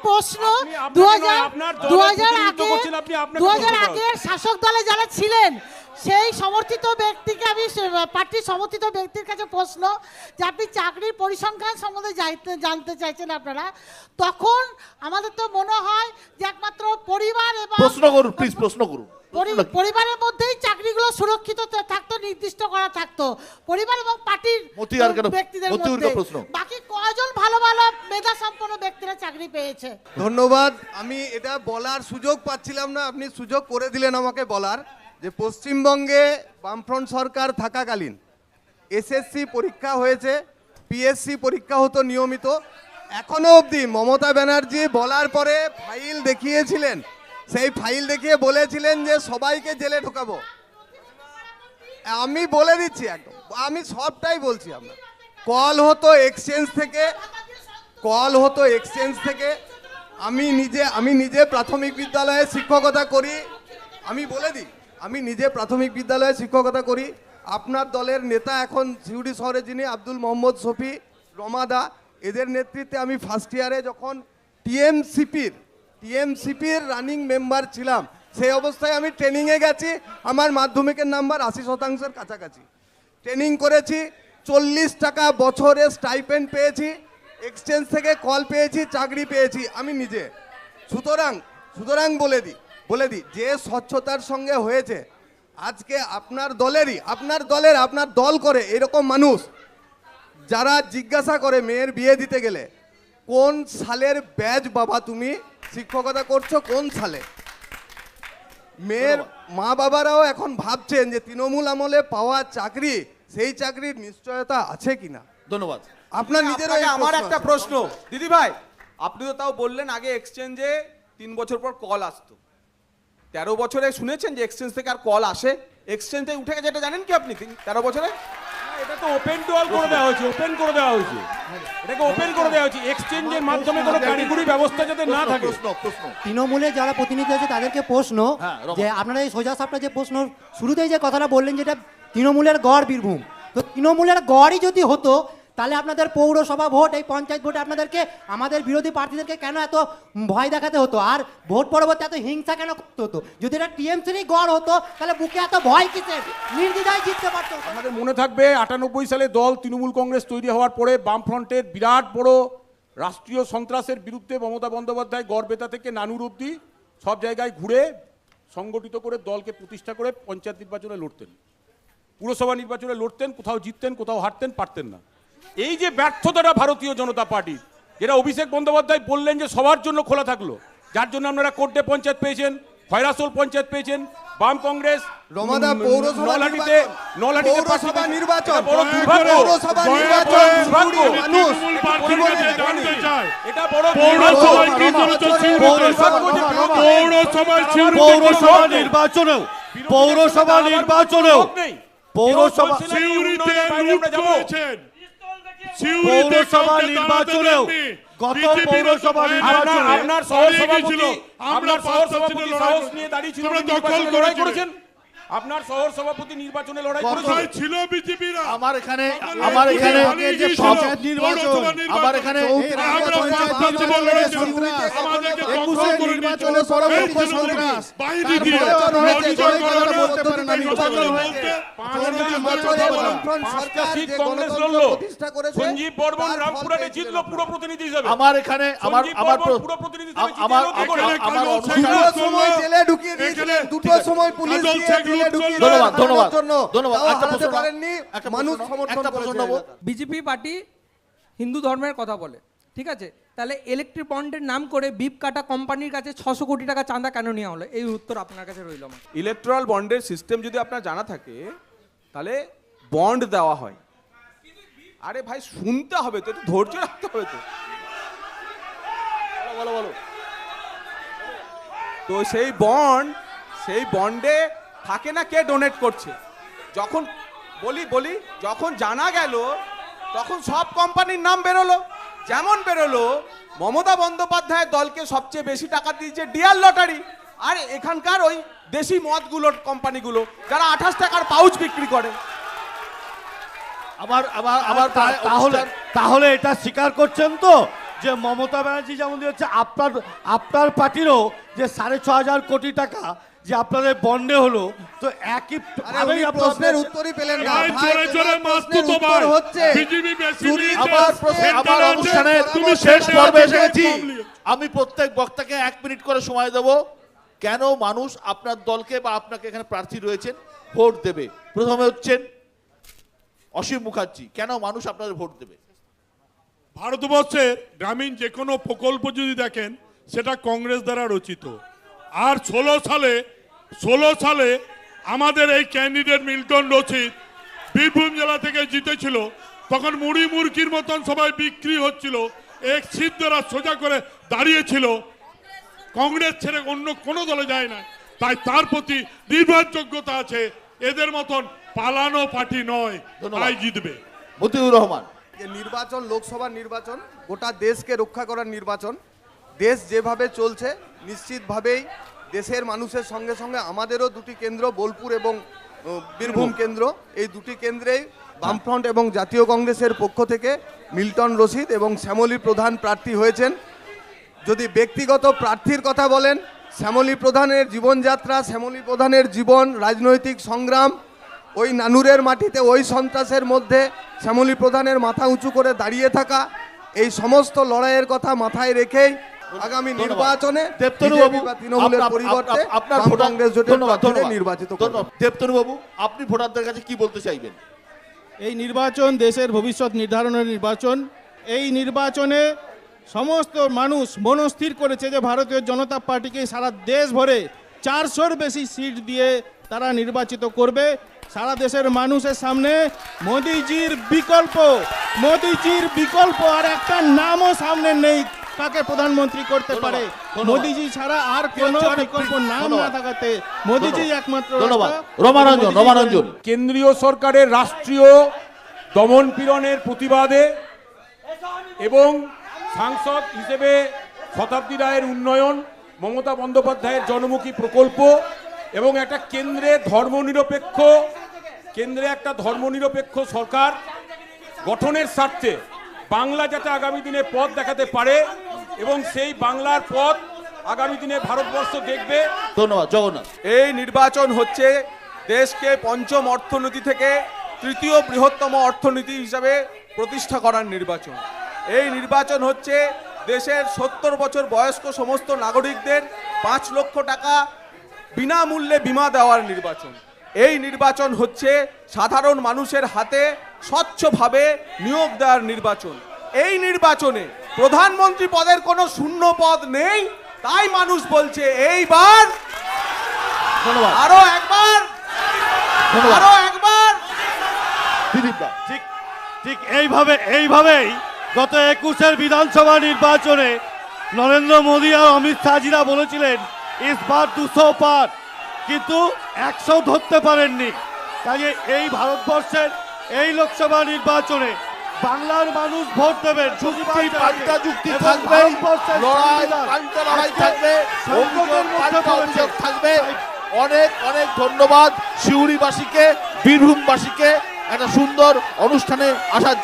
প্রশ্ন 2000 আগের শাসক দলে যারা ছিলেন সেই সমর্থিত ব্যক্তিকে আমি পার্টির সমর্থিত ব্যক্তির কাছে প্রশ্ন যে আপনি চাকরির পরিসংখ্যান সম্বন্ধে জানতে চাইছেন আপনারা, তখন আমাদের তো মনে হয় যে একমাত্র পরিবার এবং প্রশ্ন করুন প্লিজ, প্রশ্ন করুন। পরিবারের মধ্যেই চাকরিগুলো সুরক্ষিত থাকতো, নির্দিষ্ট করা থাকতো পরিবার এবং পার্টির ব্যক্তিদের মধ্যে। বাকি কয়জন ভালো ভালো মেধা সম্পন্ন ব্যক্তিরা চাকরি পেয়েছে? ধন্যবাদ। আমি এটা বলার সুযোগ পাচ্ছিলাম না, আপনি সুযোগ করে দিলেন আমাকে বলার যে পশ্চিমবঙ্গে বামফ্রন্ট সরকার থাকাকালীন এসএসসি পরীক্ষা হয়েছে, পিএসসি পরীক্ষা হতো নিয়মিত। এখনো অবধি মমতা ব্যানার্জি বলার পরে ফাইল দেখিয়েছিলেন, সেই ফাইল দেখিয়ে বলেছিলেন যে সবাইকে জেলে ঢোকাবো। আমি বলে দিচ্ছি একদম, আমি সবটাই বলছি। আপনার কল হতো এক্সচেঞ্জ থেকে, আমি নিজে প্রাথমিক বিদ্যালয়ে শিক্ষকতা করি। আমি বলে দিই, আমি নিজে প্রাথমিক বিদ্যালয়ে শিক্ষকতা করি। আপনার দলের নেতা এখন সিউড়ি শহরে যিনি আব্দুল মোহাম্মদ শফি, রমাদা, এদের নেতৃত্বে আমি ফার্স্ট ইয়ারে যখন টিএমসিপির রানিং মেম্বার ছিলাম, সেই অবস্থায় আমি ট্রেনিংয়ে গেছি। আমার মাধ্যমিকের নাম্বার 80% কাছাকাছি। ট্রেনিং করেছি, 40 টাকা বছরে স্টাইপেন্ড পেয়েছি, এক্সচেঞ্জ থেকে কল পেয়েছি, চাকরি পেয়েছি আমি নিজে। সুতরাং বলে দিই যে স্বচ্ছতার সঙ্গে হয়েছে, আজকে আপনার দল করে এরকম মানুষ যারা জিজ্ঞাসা করে মেয়ের বিয়ে দিতে গেলে কোন সালের ব্যাচ বাবা তুমি শিক্ষকতা করছো, কোন সালে। মেয়ের মা বাবারাও এখন ভাবছেন যে তৃণমূল আমলে পাওয়া চাকরি, সেই চাকরির নিশ্চয়তা আছে কিনা। ধন্যবাদ। আপনার নিজের আমার একটা প্রশ্ন দিদি ভাই, আপনি তো তাও বললেন আগে এক্সচেঞ্জে 3 বছর পর কল আসতো, 13 বছরে শুনেছেন যে এক্সচেঞ্জ থেকে আর কল আসে? এক্সচেঞ্জ থেকে উঠে গেছে, এটা জানেন কি আপনি 13 বছরে? এটা তো ওপেন টু অল করে দেওয়া হয়েছে, এটাকে ওপেন করে দেওয়া হয়েছে। এক্সচেঞ্জের মাধ্যমে কোনো কারিগরি ব্যবস্থা যাতে না থাকে। তৃণমূলে যারা প্রতিনিধি আছে তাদেরকে প্রশ্ন যে আপনারা এই সোজা সাপটা যে প্রশ্ন শুরুতেই যে কথাটা বললেন যেটা তৃণমূলের গড় বীরভূম, তো তৃণমূলের গড়ই যদি হতো তাহলে আপনাদের পৌরসভা ভোট, এই পঞ্চায়েত ভোটে আপনাদেরকে আমাদের বিরোধী প্রার্থীদেরকে কেন এত ভয় দেখাতে হতো, আর ভোট পরবর্তী এত হিংসা কেন করতে হতো? যদি এটা টিএমসিরই গড় হতো তাহলে বুকে এত ভয় কিসের? নির্দ্বিধায় জিততে পারতো। আমাদের মনে থাকবে 98 সালে দল তৃণমূল কংগ্রেস তৈরি হওয়ার পরে বামফ্রন্টের বিরাট বড় রাষ্ট্রীয় সন্ত্রাসের বিরুদ্ধে মমতা বন্দ্যোপাধ্যায় গড়বেতা থেকে নানুর অবধি সব জায়গায় ঘুরে সংগঠিত করে দলকে প্রতিষ্ঠা করে পঞ্চায়েত নির্বাচনে লড়তেন, পুরসভা নির্বাচনে লড়তেন, কোথাও জিততেন, কোথাও হারতেন, পারতেন না। এই যে ব্যর্থতাটা ভারতীয় জনতা পার্টির, যেটা অভিষেক বন্দ্যোপাধ্যায় বললেন যে সবার জন্য খোলা থাকলো, যার জন্য আপনারা কোর্টে পঞ্চায়েত পেয়েছেন, খয়রাসোল পঞ্চায়েত পেয়েছেন, বাম কংগ্রেস রমাদা পৌরসভা নলহাটিতে পৌরসভা নির্বাচন, বড় দুর্ভাগ্য। পৌরসভা নির্বাচন মানুষ এটা বড় পৌরসভা নির্বাচনেও গত পৌরসভা আপনার সহসভাপতি সাহস নিয়ে দাঁড়িয়ে ছিল, লড়াই করেছেন। আপনার শহর সভাপতি নির্বাচনে লড়াই করেছিল ছিল বিজেপিরা। আমার এখানে যে পঞ্চায়েত নির্বাচন, আমার এখানে নির্বাচনে পরবর্তী সন্ত্রাস বলতে পারেন আমি সঞ্জীব বর্মন রামপুরহাটে জিতলো পুরো প্রতিনিধি হিসেবে। আমার এখানে পুরো প্রতিনিধি সময় জেলে ঢুকিয়ে দিয়েছিলেন, দুটো সময় পুলিশ বিজেপি পার্টি হিন্দু ধর্মের কথা বলে, ঠিক আছে, তাহলে ইলেকট্রিক বন্ডের নাম করে বিপ কাটা কোম্পানির কাছে 600 কোটি টাকা চাঁদা কেন নেওয়া হলো? এই উত্তর আপনার কাছে রইল। ইলেকট্রাল বন্ডের সিস্টেম যদি আপনার জানা থাকে তাহলে বন্ড দেওয়া হয়। আরে ভাই শুনতে হবে তো, একটু ধৈর্য রাখতে হবে তো। বলো তো সেই বন্ডে থাকে না কে ডোনেট করছে। যখন যখন জানা গেল তখন সব কোম্পানির নাম বেরোলো। যেমন বেরোলো মমতা বন্দ্যোপাধ্যায় দলকে সবচেয়ে বেশি টাকা দিয়েছে ডিয়ার লটারি, আর এখানকার ওই দেশি মদগুলোর কোম্পানিগুলো যারা 28 টাকার পাউচ বিক্রি করে। তাহলে এটা স্বীকার করছেন তো যে মমতা ব্যানার্জি যেমন হচ্ছে আপনার পার্টিরও যে 6,500 কোটি টাকা যে আপনাদের বন্ডে হলো, তো একই আরে উনি প্রশ্নের উত্তরই পেলেন না ভাই, ভাই, জোরে জোরে এবার মারতো প্রশ্নের তো উত্তর ভাই। হচ্ছে বিজেপি বেশি চুরি নিয়েছে, আবার সেন্টারে অনুষ্ঠানে আছে, তুমি তুমি শেষ সেন্টারে পর্বে আছে, এসে গেছি। কম নিয়ে। আমি প্রত্যেক বক্তাকে 1 মিনিট করে সময় দেব। কেন মানুষ আপনার দলকে বা আপনাকে এখানে প্রার্থী রয়েছেন ভোট দেবে? প্রথমে হচ্ছেন অসীম মুখার্জি, কেন মানুষ আপনাদের ভোট দেবে? ভারতবর্ষের গ্রামীণ যে কোনো প্রকল্প যদি দেখেন সেটা কংগ্রেস দ্বারা রচিত। আর 16 সালে আমাদের এই ক্যান্ডিডেট মিল্টন রশিদ বীরভূম জেলা থেকে জিতেছিল, তখন মুড়ি মুরকির মতন সবাই বিক্রি হচ্ছিল, এক সিট দ্বারা সোজা করে দাঁড়িয়েছিল, কংগ্রেস ছেড়ে অন্য কোনো দলে যায় না। তাই তার প্রতি নির্ভরযোগ্যতা আছে, এদের মতন পালানো পার্টি নয়, ধন্যবাদ। তাই জিতবে। মতিউর রহমান। যে নির্বাচন, লোকসভার নির্বাচন গোটা দেশকে রক্ষা করার নির্বাচন। দেশ যেভাবে চলছে নিশ্চিতভাবেই দেশের মানুষের সঙ্গে সঙ্গে আমাদেরও দুটি কেন্দ্র, বোলপুর এবং বীরভূম কেন্দ্র, এই দুটি কেন্দ্রেই বামফ্রন্ট এবং জাতীয় কংগ্রেসের পক্ষ থেকে মিল্টন রশিদ এবং শ্যামলী প্রধান প্রার্থী হয়েছেন। যদি ব্যক্তিগত প্রার্থীর কথা বলেন, শ্যামলী প্রধানের জীবনযাত্রা, শ্যামলী প্রধানের জীবন, রাজনৈতিক সংগ্রাম, ওই নানুরের মাটিতে ওই সন্ত্রাসের মধ্যে শ্যামলী প্রধানের মাথা উঁচু করে দাঁড়িয়ে থাকা, এই সমস্ত লড়াইয়ের কথা মাথায় রেখেই আগামী নির্বাচনে দেবতনু বিজেপি বাবু, বা তৃণমূলের পরিবর্তে বাম কংগ্রেস জোটের প্রার্থীদের নির্বাচিত করবেন। দেবতনু বাবু, আপনি ভোটারদের কাছে কি বলতে চাইবেন? এই নির্বাচন দেশের ভবিষ্যৎ নির্ধারণের নির্বাচন। এই নির্বাচনে সমস্ত মানুষ মনস্থির করেছে যে ভারতীয় জনতা পার্টিকে সারা দেশ ভরে 400-র বেশি সিট দিয়ে তারা নির্বাচিত করবে। সারা দেশের মানুষের সামনে মোদিজির বিকল্প আর একটা নামও সামনে নেই কাকে প্রধানমন্ত্রী করতে পারে। ধন্যবাদ। মোদিজি ছাড়া আর কোনো বিকল্প নাম না থাকাতে মোদিজি একমাত্র ধন্যবাদ। রাস্তা। রমানঞ্জন। কেন্দ্রীয় সরকারের রাষ্ট্রীয় দমন পীড়নের প্রতিবাদে এবং সাংসদ হিসেবে শতাব্দী রায়ের উন্নয়ন, মমতা বন্দ্যোপাধ্যায়ের জনমুখী প্রকল্প এবং একটা কেন্দ্রে একটা ধর্মনিরপেক্ষ সরকার গঠনের স্বার্থে বাংলা যাতে আগামী দিনে পথ দেখাতে পারে এবং সেই বাংলার পথ আগামী দিনে ভারতবর্ষ দেখবে। ধন্যবাদ। জগন্নাথ। এই নির্বাচন হচ্ছে দেশকে পঞ্চম অর্থনীতি থেকে তৃতীয় বৃহত্তম অর্থনীতি হিসাবে প্রতিষ্ঠা করার নির্বাচন। এই নির্বাচন হচ্ছে দেশের 70 বছর বয়স্ক সমস্ত নাগরিকদের 5 লক্ষ টাকা বিনামূল্যে বীমা দেওয়ার নির্বাচন। এই নির্বাচন হচ্ছে সাধারণ মানুষের হাতে স্বচ্ছভাবে নিয়োগ দেওয়ার নির্বাচন। এই নির্বাচনে প্রধানমন্ত্রী পদের কোনো শূন্য পদ নেই, তাই মানুষ বলছে এইবার ধন্যবাদ। আরো একবার দিলীপ দা। ঠিক এইভাবেই গত 21-এর বিধানসভা নির্বাচনে নরেন্দ্র মোদী আর অমিত শাহজিরা বলেছিলেন ইস বার 200 পার, কিন্তু 100 ধরতে পারেননি। কাজে এই ভারতবর্ষের এই লোকসভা নির্বাচনে বাংলার মানুষ ভোট দেবেন। পাল্টা যুক্তি থাকবে, পাল্টা লড়াই থাকবে, অভিযোগ পাল্টা অভিযোগ থাকবে। অনেক অনেক ধন্যবাদ সিউড়িবাসীকে, বীরভূমবাসীকে একটা সুন্দর অনুষ্ঠানে আসার জন্য।